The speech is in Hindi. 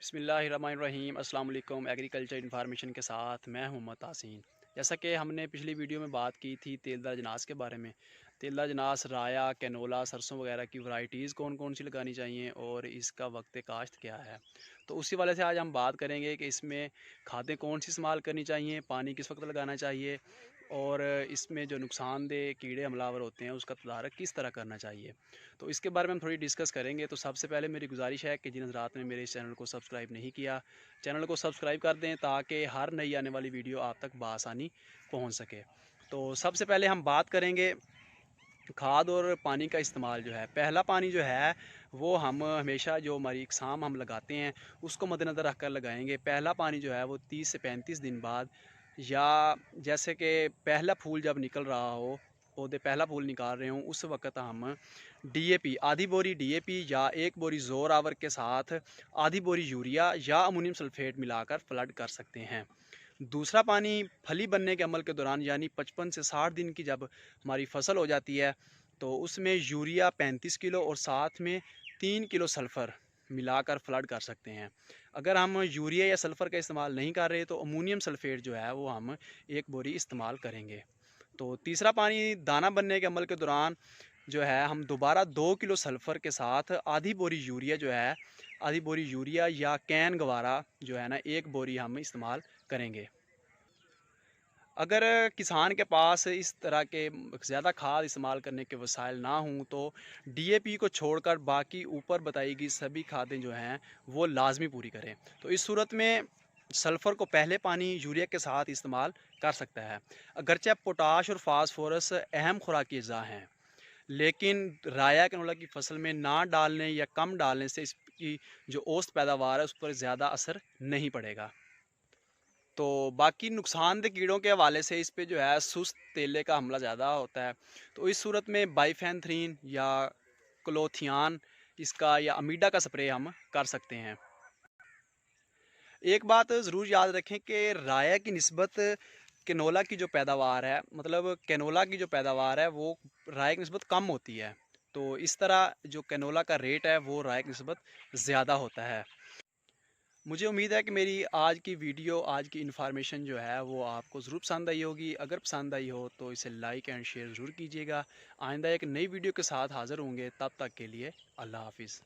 बिस्मिल्लाहिर्रहमानिर्रहीम अस्सलाम वालेकुम। एग्रीकल्चर इन्फॉर्मेशन के साथ मैं हूं मोहम्मद तासीन। जैसा कि हमने पिछली वीडियो में बात की थी तेलदार अजनास के बारे में। तेलदार अजनास, राया, कैनोला, सरसों वगैरह की वैरायटीज़ कौन कौन सी लगानी चाहिए और इसका वक्त काश्त क्या है। तो उसी वाले से आज हम बात करेंगे कि इसमें खादें कौन सी इस्तेमाल करनी चाहिए, पानी किस वक्त लगाना चाहिए और इसमें जो नुकसानदेह कीड़े हमलावर होते हैं उसका तदारक किस तरह करना चाहिए। तो इसके बारे में हम थोड़ी डिस्कस करेंगे। तो सबसे पहले मेरी गुजारिश है कि जिन हज़रात ने मेरे इस चैनल को सब्सक्राइब नहीं किया, चैनल को सब्सक्राइब कर दें ताकि हर नई आने वाली वीडियो आप तक बआसानी पहुंच सके। तो सबसे पहले हम बात करेंगे खाद और पानी का इस्तेमाल जो है। पहला पानी जो है वो हम हमेशा जो हमारी इकसाम हम लगाते हैं उसको मद्देनज़र रख कर लगाएंगे। पहला पानी जो है वो 30 से 35 दिन बाद, या जैसे कि पहला फूल जब निकल रहा हो, पौधे पहला फूल निकाल रहे हों, उस वक्त हम डीएपी, आधी बोरी डीएपी या एक बोरी जोर आवर के साथ आधी बोरी यूरिया या अमोनियम सल्फेट मिलाकर फ्लड कर सकते हैं। दूसरा पानी फली बनने के अमल के दौरान, यानी 55 से 60 दिन की जब हमारी फसल हो जाती है, तो उसमें यूरिया 35 किलो और साथ में 3 किलो सल्फ़र मिलाकर फ्लड कर सकते हैं। अगर हम यूरिया या सल्फ़र का इस्तेमाल नहीं कर रहे तो अमोनियम सल्फेट जो है वो हम एक बोरी इस्तेमाल करेंगे। तो तीसरा पानी दाना बनने के अमल के दौरान जो है हम दोबारा 2 किलो सल्फ़र के साथ आधी बोरी यूरिया जो है, आधी बोरी यूरिया या कैन गवारा जो है ना, एक बोरी हम इस्तेमाल करेंगे। अगर किसान के पास इस तरह के ज़्यादा खाद इस्तेमाल करने के वसाइल ना हों तो डीएपी को छोड़कर बाकी ऊपर बताई गई सभी खादें जो हैं वो लाजमी पूरी करें। तो इस सूरत में सल्फ़र को पहले पानी यूरिया के साथ इस्तेमाल कर सकता है। अगरचे पोटाश और फास्फोरस अहम खुराकी अज़ा हैं, लेकिन राया कैनोला की फसल में ना डालने या कम डालने से इसकी जो औसत पैदावार है उस पर ज़्यादा असर नहीं पड़ेगा। तो बाकी नुकसानदेह कीड़ों के हवाले से इस पे जो है सुस्त तेले का हमला ज़्यादा होता है। तो इस सूरत में बाइफेंथ्रीन या क्लोथियान इसका या अमीडा का स्प्रे हम कर सकते हैं। एक बात ज़रूर याद रखें कि राया की निस्बत कैनोला की जो पैदावार है, मतलब कैनोला की जो पैदावार है वो राया की निस्बत कम होती है। तो इस तरह जो कैनोला का रेट है वो राया की निस्बत ज़्यादा होता है। मुझे उम्मीद है कि मेरी आज की वीडियो, आज की इन्फॉर्मेशन जो है वो आपको ज़रूर पसंद आई होगी। अगर पसंद आई हो तो इसे लाइक एंड शेयर ज़रूर कीजिएगा। आइंदा एक नई वीडियो के साथ हाज़िर होंगे, तब तक के लिए अल्लाह हाफ़िज़।